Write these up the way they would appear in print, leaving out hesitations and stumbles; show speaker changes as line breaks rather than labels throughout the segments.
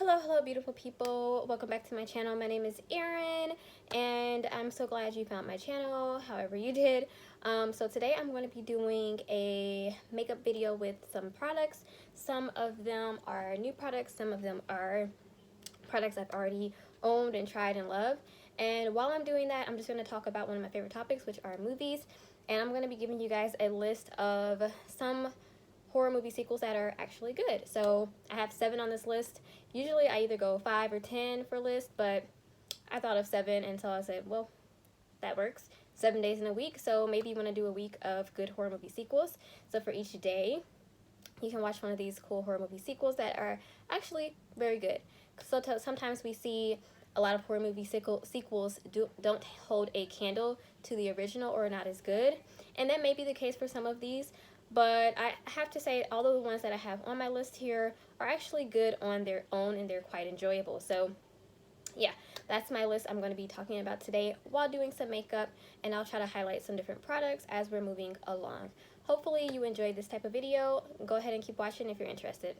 Hello, beautiful people. Welcome back to my channel. My name is Erin, and I'm so glad you found my channel, however you did. So today I'm going to be doing a makeup video with some products. Some of them are new products, some of them are products I've already owned and tried and loved. And while I'm doing that, I'm just going to talk about one of my favorite topics, which are movies. And I'm going to be giving you guys a list of some horror movie sequels that are actually good. So I have 7 on this list. Usually I either go 5 or 10 for list, but I thought of 7, and so I said, well, that works. 7 days in a week, so maybe you want to do a week of good horror movie sequels. So for each day, you can watch one of these cool horror movie sequels that are actually very good. So sometimes we see a lot of horror movie sequels don't hold a candle to the original or are not as good, and that may be the case for some of these. But I have to say, all of the ones that I have on my list here are actually good on their own, and they're quite enjoyable. So yeah, that's my list I'm going to be talking about today while doing some makeup, and I'll try to highlight some different products as we're moving along. Hopefully you enjoyed this type of video. Go ahead and keep watching if you're interested.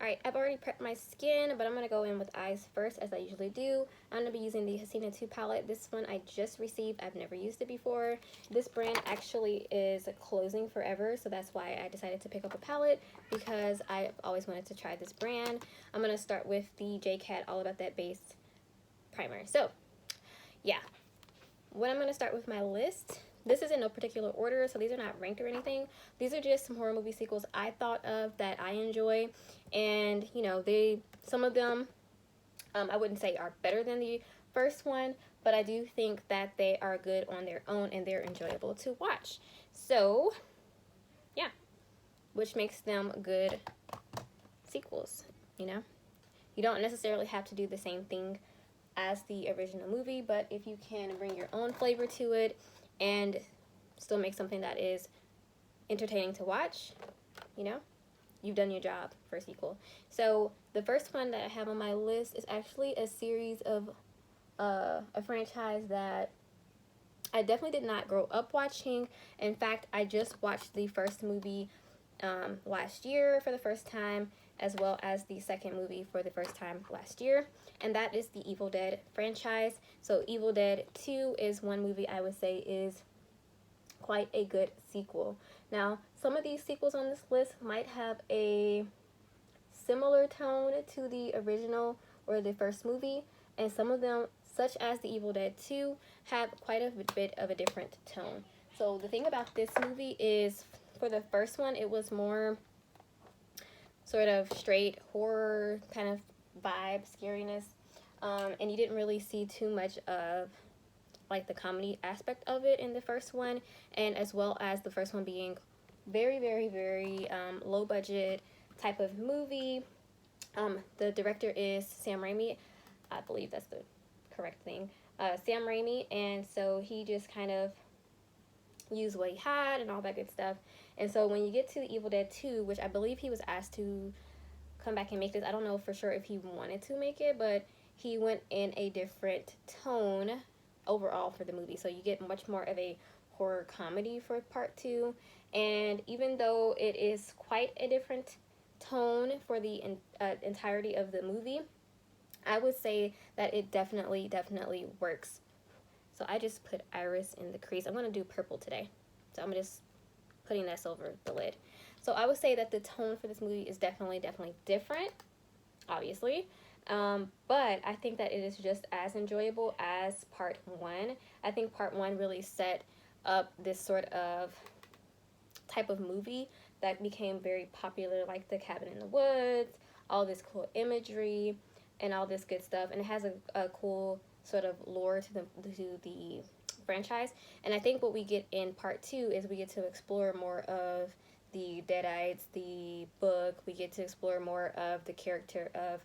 Alright, I've already prepped my skin, but I'm going to go in with eyes first, as I usually do. I'm going to be using the Hasina 2 palette. This one I just received. I've never used it before. This brand actually is closing forever, so that's why I decided to pick up a palette, because I've always wanted to try this brand. I'm going to start with the J.cat All About That Base primer. So, yeah. When I'm going to start with my list, this is in no particular order, so these are not ranked or anything. These are just some horror movie sequels I thought of that I enjoy, and you know, some of them I wouldn't say are better than the first one, but I do think that they are good on their own and they're enjoyable to watch. So yeah, which makes them good sequels. You know, you don't necessarily have to do the same thing as the original movie, but if you can bring your own flavor to it and still make something that is entertaining to watch, you know, you've done your job for a sequel. So the first one that I have on my list is actually a series of a franchise that I definitely did not grow up watching. In fact, I just watched the first movie last year for the first time, as well as the second movie for the first time last year, and that is the Evil Dead franchise. So Evil Dead 2 is one movie I would say is quite a good sequel. Now, some of these sequels on this list might have a similar tone to the original or the first movie, and some of them, such as the Evil Dead 2, have quite a bit of a different tone. So the thing about this movie is, for the first one, it was more sort of straight horror kind of vibe, scariness, and you didn't really see too much of like the comedy aspect of it in the first one, and as well as the first one being very low budget type of movie. The director is Sam Raimi. I believe that's the correct thing. Sam Raimi, and so he just kind of used what he had and all that good stuff. And so when you get to Evil Dead 2, which I believe he was asked to come back and make this, I don't know for sure if he wanted to make it, but he went in a different tone overall for the movie. So you get much more of a horror comedy for part 2, and even though it is quite a different tone for the entirety of the movie, I would say that it definitely works. So I just put iris in the crease. I'm going to do purple today, so I'm just putting this over the lid. So I would say that the tone for this movie is definitely different, obviously, but I think that it is just as enjoyable as part 1. I think part 1 really set up this sort of type of movie that became very popular, like the cabin in the woods, all this cool imagery and all this good stuff, and it has a cool sort of lore to the franchise. And I think what we get in part 2 is we get to explore more of the Deadites, the book. We get to explore more of the character of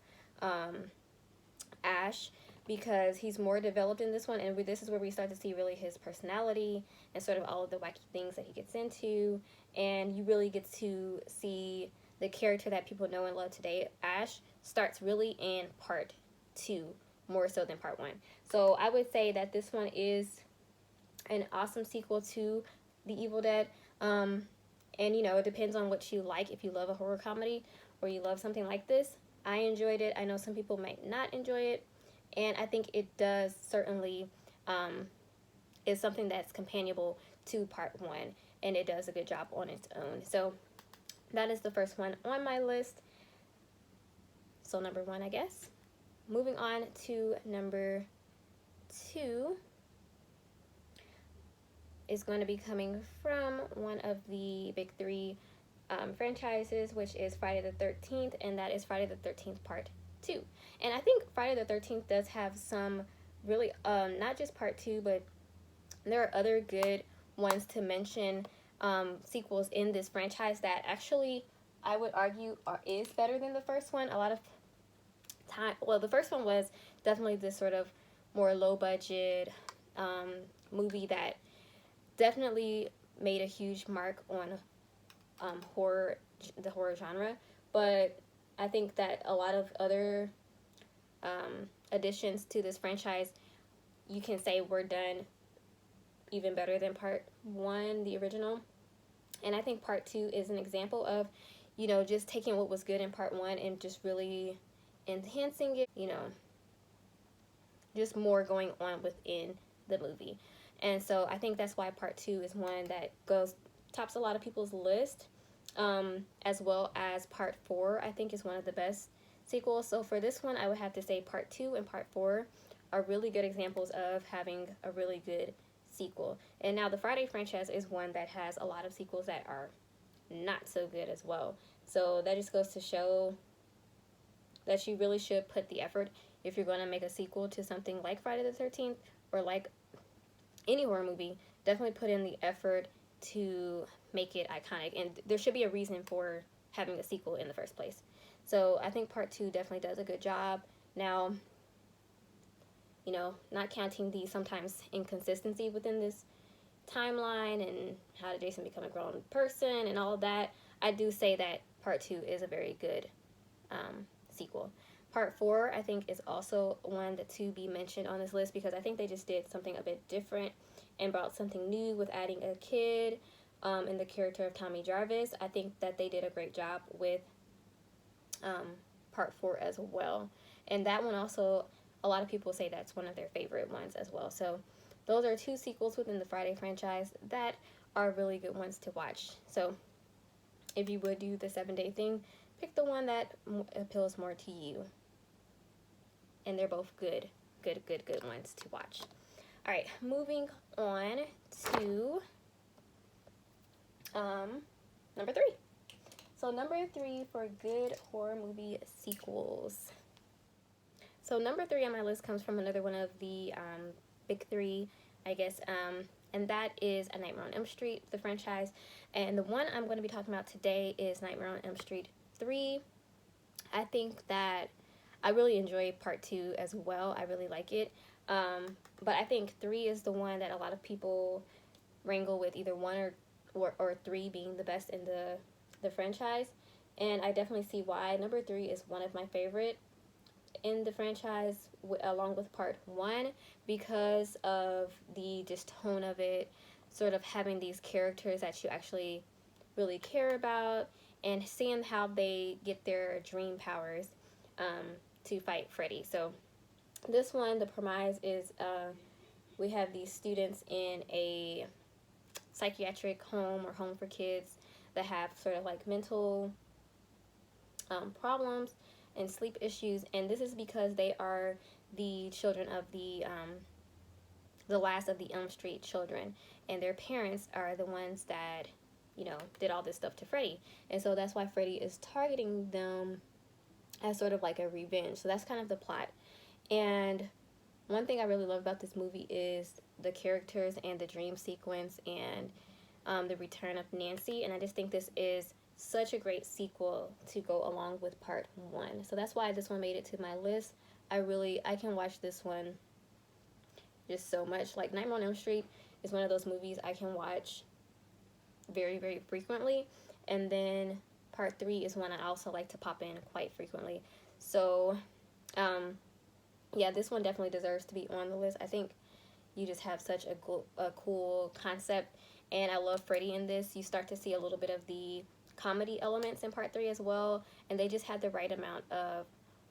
Ash, because he's more developed in this one, and this is where we start to see really his personality and sort of all of the wacky things that he gets into, and you really get to see the character that people know and love today. Ash starts really in part 2 more so than part 1. So I would say that this one is an awesome sequel to the Evil Dead, and you know, it depends on what you like. If you love a horror comedy or you love something like this, I enjoyed it. I know some people might not enjoy it, and I think it does certainly is something that's companionable to part one, and it does a good job on its own. So that is the first one on my list. So number one, I guess. Moving on to number two is going to be coming from one of the big three franchises, which is Friday the 13th, and that is Friday the 13th Part 2. And I think Friday the 13th does have some really, not just Part 2, but there are other good ones to mention, sequels in this franchise that actually I would argue is better than the first one. A lot of time, well, the first one was definitely this sort of more low budget movie that definitely made a huge mark on the horror genre, but I think that a lot of other additions to this franchise, you can say, were done even better than part one, the original. And I think part two is an example of, you know, just taking what was good in part one and just really enhancing it, you know, just more going on within the movie. And so I think that's why part two is one that tops a lot of people's list, as well as part four, I think, is one of the best sequels. So for this one, I would have to say part two and part four are really good examples of having a really good sequel. And now the Friday franchise is one that has a lot of sequels that are not so good as well. So that just goes to show that you really should put the effort if you're going to make a sequel to something like Friday the 13th or like any horror movie. Definitely put in the effort to make it iconic, and there should be a reason for having a sequel in the first place. So I think part two definitely does a good job. Now, you know, not counting the sometimes inconsistency within this timeline and how did Jason become a grown person and all of that, I do say that part two is a very good sequel. Part four, I think, is also one that to be mentioned on this list because I think they just did something a bit different and brought something new with adding a kid in the character of Tommy Jarvis. I think that they did a great job with part four as well. And that one also, a lot of people say that's one of their favorite ones as well. So those are two sequels within the Friday franchise that are really good ones to watch. So if you would do the 7-day thing, pick the one that appeals more to you. And they're both good ones to watch. All right, moving on to number three. So number three for good horror movie sequels. So number three on my list comes from another one of the big three, I guess, and that is A Nightmare on Elm Street, the franchise. And the one I'm going to be talking about today is Nightmare on Elm Street 3. I think that I really enjoy part two as well. I really like it. But I think 3 is the one that a lot of people wrangle with, either 1 or 3 being the best in the franchise. And I definitely see why. Number 3 is one of my favorite in the franchise, along with part 1, because of the just tone of it, sort of having these characters that you actually really care about, and seeing how they get their dream powers to fight Freddy. So this one, the premise is we have these students in a psychiatric home or home for kids that have sort of like mental problems and sleep issues, and this is because they are the children of the last of the Elm Street children, and their parents are the ones that, you know, did all this stuff to Freddy, and so that's why Freddy is targeting them as sort of like a revenge. So that's kind of the plot. And one thing I really love about this movie is the characters and the dream sequence and the return of Nancy, and I just think this is such a great sequel to go along with part 1. So that's why this one made it to my list. I can watch this one just so much. Like, Nightmare on Elm Street is one of those movies I can watch very, very frequently. And then part 3 is one I also like to pop in quite frequently. So, yeah, this one definitely deserves to be on the list. I think you just have such a cool concept, and I love Freddy in this. You start to see a little bit of the comedy elements in part 3 as well, and they just had the right amount of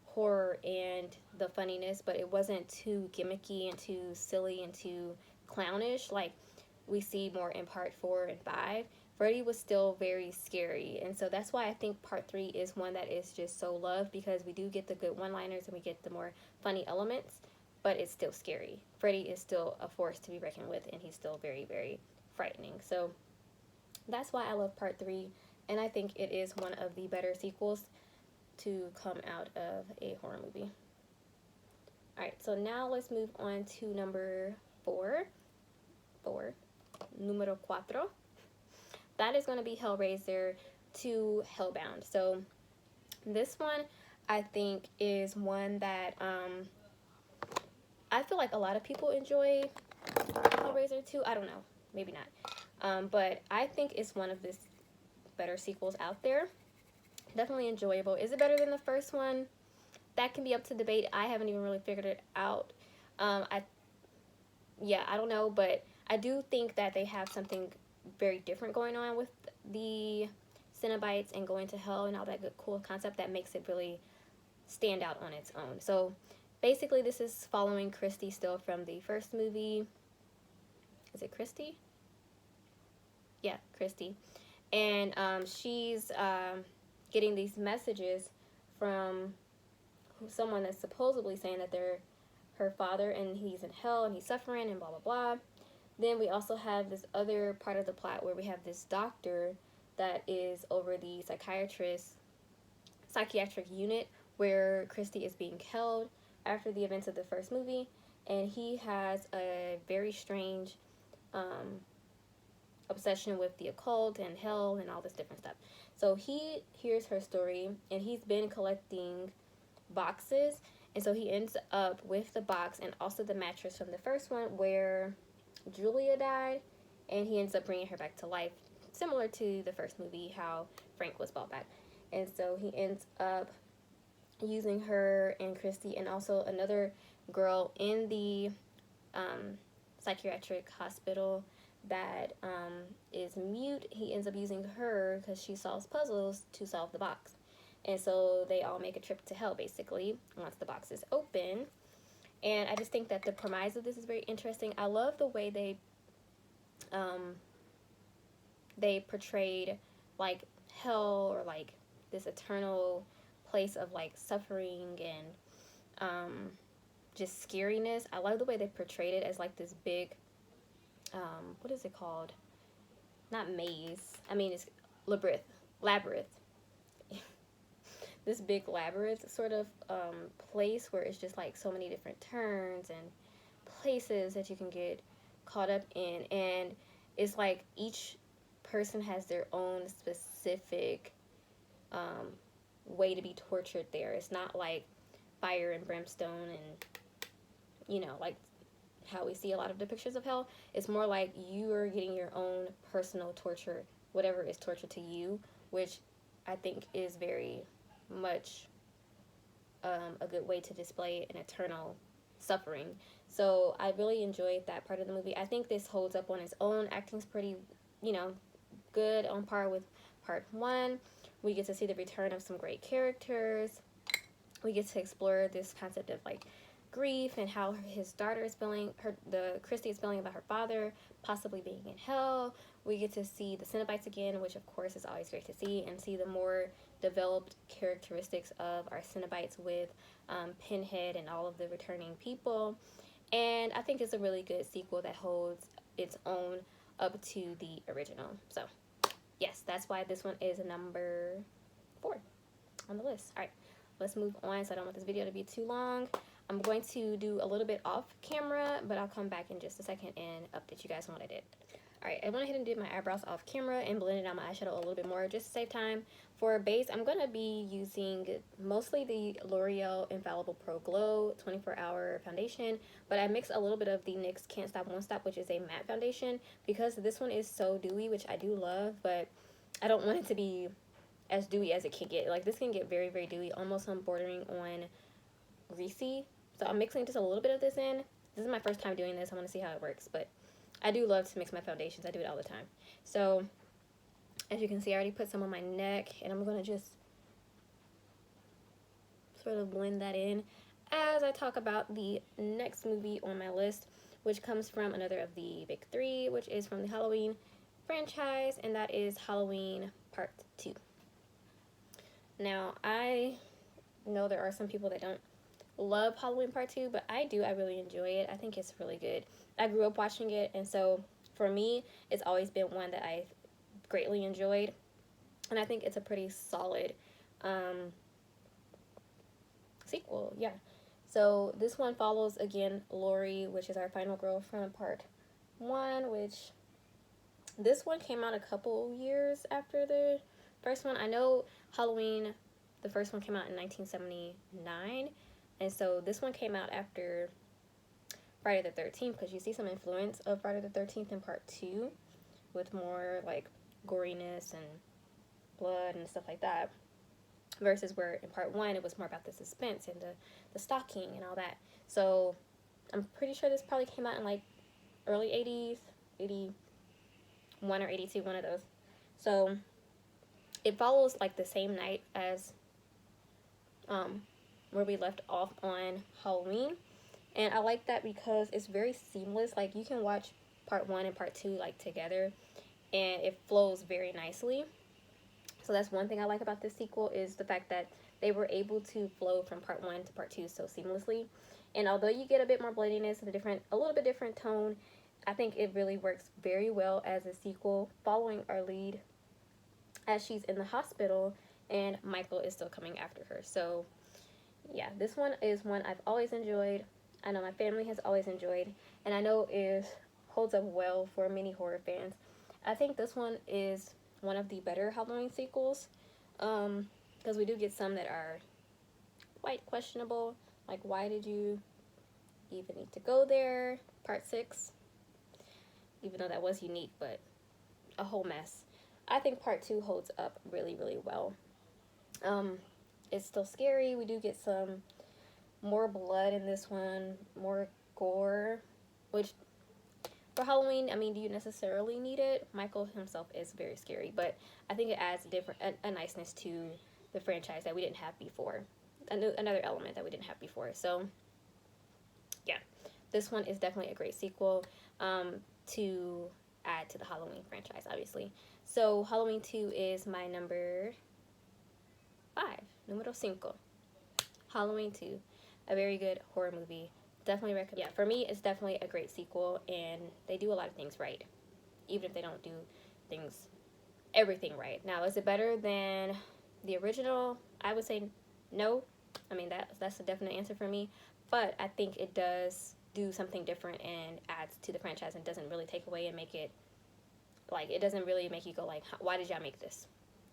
horror and the funniness, but it wasn't too gimmicky and too silly and too clownish like we see more in part 4 and 5. Freddy was still very scary, and so that's why I think part 3 is one that is just so loved, because we do get the good one-liners and we get the more funny elements, but it's still scary. Freddy is still a force to be reckoned with, and he's still very, very frightening. So that's why I love part 3, and I think it is one of the better sequels to come out of a horror movie. Alright, so now let's move on to number 4. Numero 4. That is going to be Hellraiser to Hellbound. So this one I think is one that I feel like a lot of people enjoy Hellraiser 2. I don't know, maybe not. But I think it's one of the better sequels out there. Definitely enjoyable. Is it better than the first one? That can be up to debate. I haven't even really figured it out. I don't know, but I do think that they have something very different going on with the Cenobites and going to hell and all that good cool concept that makes it really stand out on its own. So basically this is following Christy still from the first movie. Is it Christy? Yeah, Christy. And she's getting these messages from someone that's supposedly saying that they're her father and he's in hell and he's suffering and blah blah blah. Then we also have this other part of the plot where we have this doctor that is over the psychiatric unit where Christy is being held after the events of the first movie, and he has a very strange obsession with the occult and hell and all this different stuff. So he hears her story, and he's been collecting boxes, and so he ends up with the box and also the mattress from the first one where Julia died, and he ends up bringing her back to life, similar to the first movie, how Frank was brought back. And so he ends up using her and Christy and also another girl in the psychiatric hospital that is mute. He ends up using her because she solves puzzles to solve the box. And so they all make a trip to hell, basically, once the box is open. And I just think that the premise of this is very interesting. I love the way they portrayed, like, hell, or, like, this eternal place of, like, suffering and just scariness. I love the way they portrayed it as, like, this big, what is it called? Not maze. I mean, it's labyrinth. This big labyrinth sort of place where it's just like so many different turns and places that you can get caught up in, and it's like each person has their own specific way to be tortured there. It's not like fire and brimstone and, you know, like how we see a lot of depictions of hell. It's more like you are getting your own personal torture, whatever is torture to you, which I think is very much a good way to display an eternal suffering. So I really enjoyed that part of the movie. I think this holds up on its own. Acting's pretty, you know, good, on par with part 1. We get to see the return of some great characters. We get to explore this concept of like grief and how his daughter is feeling, Christy is feeling about her father possibly being in hell. We get to see the Cenobites again, which of course is always great to see, and see the more developed characteristics of our Cenobites with Pinhead and all of the returning people. And I think it's a really good sequel that holds its own up to the original. So yes, that's why this one is number 4 on the list. All right, let's move on so I don't want this video to be too long. I'm going to do a little bit off camera, but I'll come back in just a second and update you guys on what I did. Alright, I went ahead and did my eyebrows off camera and blended out my eyeshadow a little bit more just to save time. For base, I'm going to be using mostly the L'Oreal Infallible Pro Glow 24-hour foundation, but I mixed a little bit of the NYX Can't Stop Won't Stop, which is a matte foundation, because this one is so dewy, which I do love, but I don't want it to be as dewy as it can get. Like, this can get very, very dewy, almost bordering on greasy. So I'm mixing just a little bit of this in. This is my first time doing this. I want to see how it works, but I do love to mix my foundations. I do it all the time. So As you can see, I already put some on my neck, and I'm going to just sort of blend that in as I talk about the next movie on my list, which comes from another of the big three, which is from the Halloween franchise, and that is Halloween Part 2. Now, I know there are some people that don't love Halloween Part 2, but I do. I really enjoy it. I think it's really good. I grew up watching it, and so for me, it's always been one that I greatly enjoyed, and I think it's a pretty solid sequel. Yeah. So this one follows, again, Lori, which is our final girl from Part 1, which this one came out a couple years after the first one. I know Halloween, the first one came out in 1979, and so this one came out after Friday the 13th, because you see some influence of Friday the 13th in Part 2 with more like goriness and blood and stuff like that, versus where in Part 1 it was more about the suspense and the stalking and all that. So I'm pretty sure this probably came out in like early 80s, 81 or 82, one of those. So it follows like the same night as where we left off on Halloween, and I like that because it's very seamless. Like, you can watch Part 1 and Part 2 like together, and it flows very nicely. So that's one thing I like about this sequel, is the fact that they were able to flow from Part 1 to Part 2 so seamlessly. And although you get a bit more blendiness and a little bit different tone, I think it really works very well as a sequel, following our lead as she's in the hospital and Michael is still coming after her. So yeah, this one is one I've always enjoyed. I know my family has always enjoyed, and I know it holds up well for many horror fans. I think this one is one of the better Halloween sequels, because we do get some that are quite questionable, like, why did you even need to go there? Part 6, even though that was unique, but a whole mess. I think Part 2 holds up really, really well. It's still scary. We do get some more blood in this one, more gore, which for Halloween, I mean, do you necessarily need it? Michael himself is very scary, but I think it adds a niceness to the franchise that we didn't have before. Another element that we didn't have before. So yeah, this one is definitely a great sequel to add to the Halloween franchise, obviously. So Halloween 2 is my number 5, numero 5. Halloween 2, a very good horror movie. Definitely recommend. Yeah, for me, it's definitely a great sequel, and they do a lot of things right, even if they don't do everything right. Now, is it better than the original? I would say no. I mean, that's a definite answer for me, but I think it does do something different and adds to the franchise, and doesn't really take away and make it, like, it doesn't really make you go like, why did y'all make this?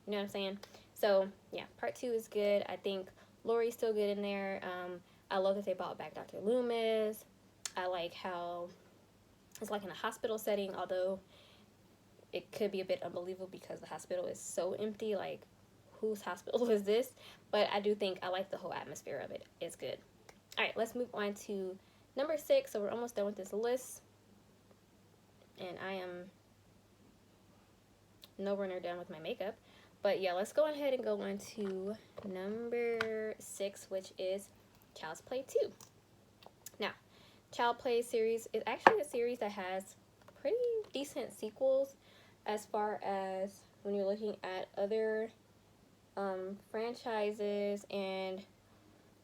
You know what I'm saying? So yeah, Part 2 is good. I think Lori's still good in there. I love that they brought back Dr. Loomis. I like how it's like in a hospital setting, although it could be a bit unbelievable because the hospital is so empty. Like, whose hospital is this? But I do think I like the whole atmosphere of it. It's good. All right, let's move on to number 6. So we're almost done with this list, and I am nowhere near done with my makeup. But yeah, let's go ahead and go on to number 6, which is Child's Play 2. Now, Child Play series is actually a series that has pretty decent sequels, as far as when you're looking at other franchises, and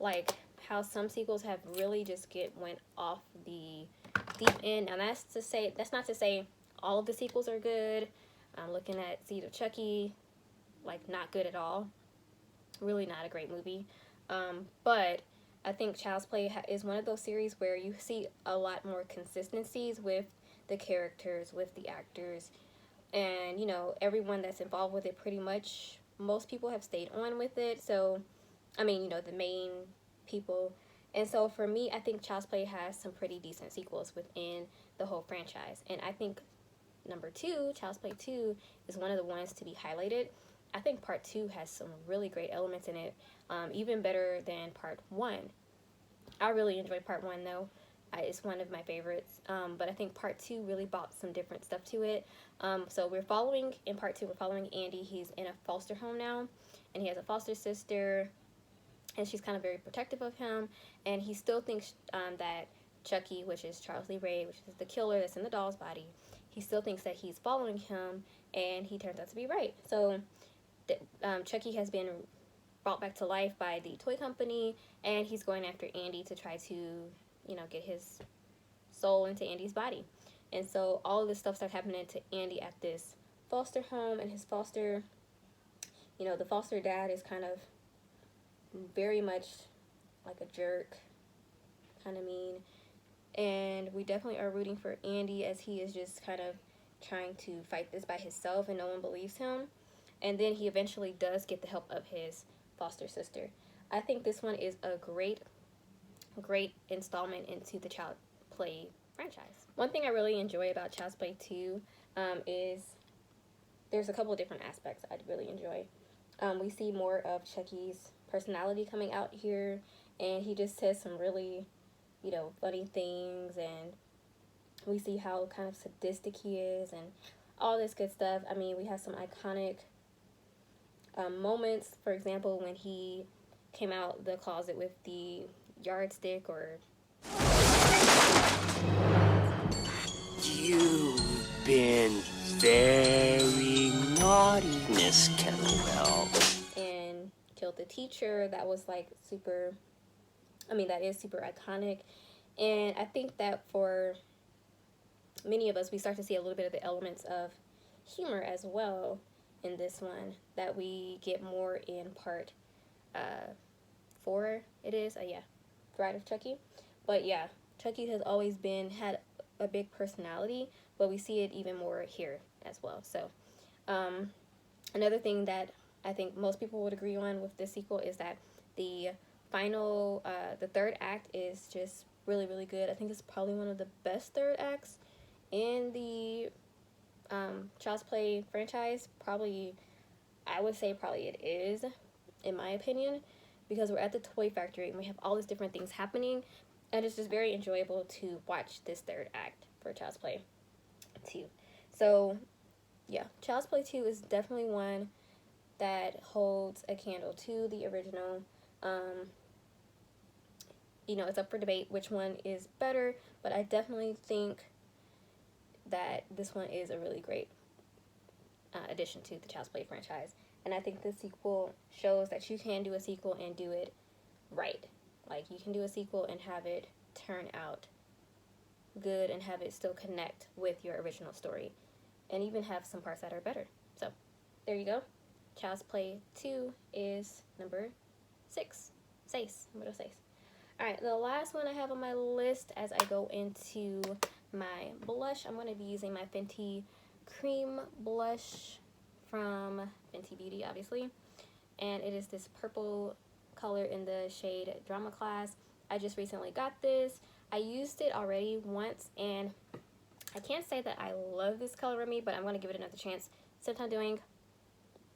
like how some sequels have really just went off the deep end. Now that's not to say all of the sequels are good. I'm looking at Seed of Chucky, like, not good at all. Really not a great movie. But I think Child's Play is one of those series where you see a lot more consistencies with the characters, with the actors, and, you know, everyone that's involved with it. Pretty much most people have stayed on with it. So, I mean, you know, the main people. And so for me, I think Child's Play has some pretty decent sequels within the whole franchise. And I think number 2, Child's Play 2, is one of the ones to be highlighted. I think Part 2 has some really great elements in it, even better than Part 1. I really enjoyed Part 1, though. It's one of my favorites, but I think part 2 really brought some different stuff to it. So in part 2, we're following Andy. He's in a foster home now, and he has a foster sister, and she's kind of very protective of him, and he still thinks that Chucky, which is Charles Lee Ray, which is the killer that's in the doll's body, he still thinks that he's following him, and he turns out to be right. So Chucky has been brought back to life by the toy company, and he's going after Andy to try to, you know, get his soul into Andy's body. And so all of this stuff starts happening to Andy at this foster home, and his foster, you know, the foster dad is kind of very much like a jerk, kind of mean, and we definitely are rooting for Andy as he is just kind of trying to fight this by himself, and no one believes him. And then he eventually does get the help of his foster sister. I think this one is a great installment into the Child Play franchise. One thing I really enjoy about Child's Play 2 is there's a couple of different aspects I really enjoy. We see more of Chucky's personality coming out here, and he just says some really, you know, funny things, and we see how kind of sadistic he is and all this good stuff. I mean, we have some iconic moments. For example, when he came out the closet with the yardstick, or
you've been very naughty, Miss Kettlewell,
and killed the teacher. That was like super, I mean, that is super iconic. And I think that for many of us, we start to see a little bit of the elements of humor as well in this one that we get more in part 4, it is, yeah, Bride of Chucky. But yeah, Chucky has always had a big personality, but we see it even more here as well. So another thing that I think most people would agree on with this sequel is that the final, the third act is just really, really good. I think it's probably one of the best third acts in the Child's Play franchise. Probably, I would say probably it is, in my opinion, because we're at the toy factory and we have all these different things happening, and it's just very enjoyable to watch this third act for Child's Play 2. So yeah, Child's Play 2 is definitely one that holds a candle to the original. You know, it's up for debate which one is better, but I definitely think that this one is a really great addition to the Child's Play franchise. And I think the sequel shows that you can do a sequel and do it right. Like, you can do a sequel and have it turn out good and have it still connect with your original story, and even have some parts that are better. So there you go. Child's Play 2 is number 6. Número 6. Alright, the last one I have on my list as I go into my blush, I'm going to be using my Fenty Cream Blush from Fenty Beauty, obviously. And it is this purple color in the shade Drama Class. I just recently got this. I used it already once, and I can't say that I love this color on me, but I'm going to give it another chance since I'm doing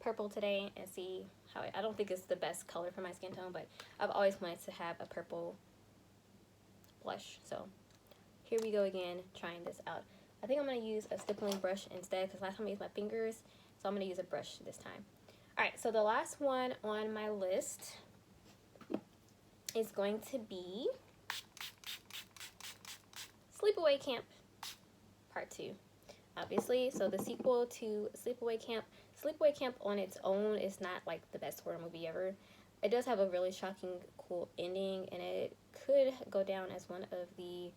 purple today and see how I don't think it's the best color for my skin tone, but I've always wanted to have a purple blush. So here we go again, trying this out. I think I'm going to use a stippling brush instead, because last time I used my fingers, so I'm going to use a brush this time. Alright, so the last one on my list is going to be Sleepaway Camp Part 2. Obviously, so the sequel to Sleepaway Camp. Sleepaway Camp on its own is not like the best horror movie ever. It does have a really shocking, cool ending, and it could go down as one of the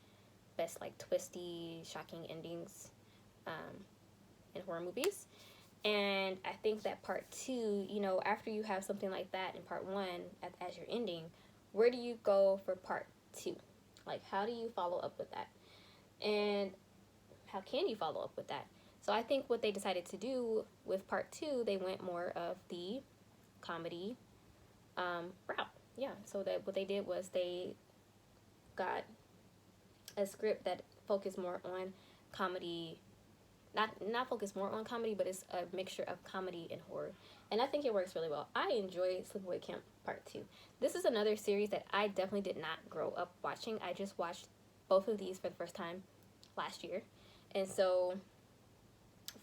best, like, twisty, shocking endings in horror movies. And I think that part 2, you know, after you have something like that in part 1 as your ending, where do you go for part 2? Like, how do you follow up with that? And how can you follow up with that? So I think what they decided to do with part 2, they went more of the comedy route. Yeah, so that what they did was they got a script that focused more on comedy, not focused more on comedy, but it's a mixture of comedy and horror. And I think it works really well. I enjoy Sleepaway Camp Part 2. This is another series that I definitely did not grow up watching. I just watched both of these for the first time last year. And so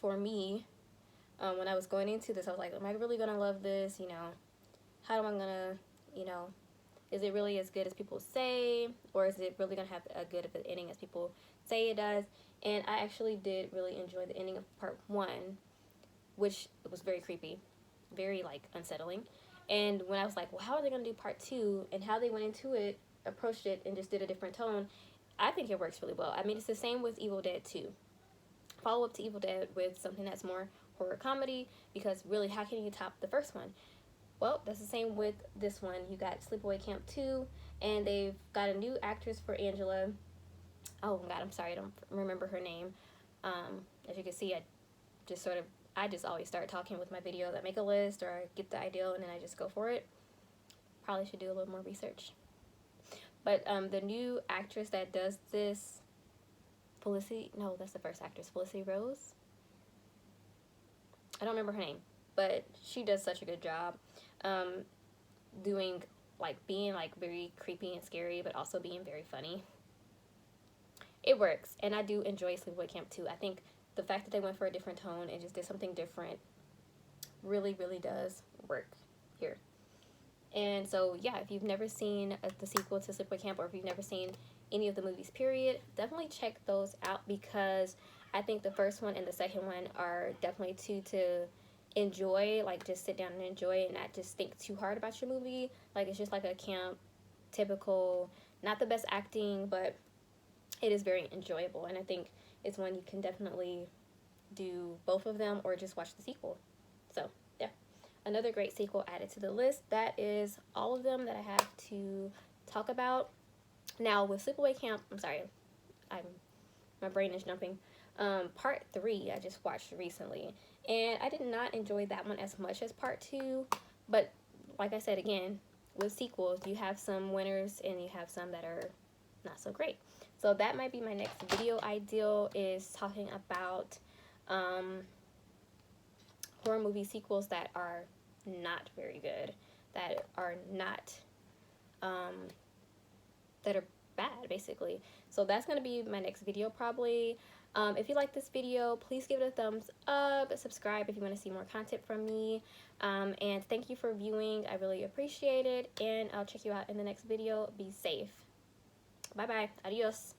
for me, when I was going into this, I was like, am I really gonna love this? You know, how am I gonna, you know, is it really as good as people say, or is it really gonna have a good of an ending as people say it does? And I actually did really enjoy the ending of part 1, which was very creepy, very like unsettling. And when I was like, well, how are they gonna do part 2, and how they went into it, approached it, and just did a different tone, I think it works really well. I mean, it's the same with Evil Dead 2. Follow up to Evil Dead with something that's more horror comedy, because really, how can you top the first one? Well, that's the same with this one. You got Sleepaway Camp 2, and they've got a new actress for Angela. Oh God, I'm sorry, I don't remember her name. As you can see, I just always start talking with my videos. I make a list, or I get the idea, and then I just go for it. Probably should do a little more research. But the new actress that does this, Felicity, no, that's the first actress, Felicity Rose. I don't remember her name, but she does such a good job doing, like, being like very creepy and scary, but also being very funny. It works, and I do enjoy Sleepaway Camp 2. I think the fact that they went for a different tone and just did something different really, really does work here. And so, yeah, if you've never seen the sequel to Sleepaway Camp, or if you've never seen any of the movies, period, definitely check those out, because I think the first one and the second one are definitely two to enjoy. Like, just sit down and enjoy it and not just think too hard about your movie. Like, it's just like a camp, typical, not the best acting, but it is very enjoyable. And I think it's one you can definitely do both of them, or just watch the sequel. So, yeah. Another great sequel added to the list. That is all of them that I have to talk about. Now, with Sleepaway Camp, I'm sorry, my brain is jumping. Part 3 I just watched recently, and I did not enjoy that one as much as part 2, but like I said, again, with sequels, you have some winners and you have some that are not so great. So that might be my next video ideal, is talking about horror movie sequels that are not very good, that are not that are bad, basically. So that's going to be my next video probably. If you like this video, please give it a thumbs up, subscribe if you want to see more content from me, and thank you for viewing. I really appreciate it, and I'll check you out in the next video. Be safe. Bye bye. Adios.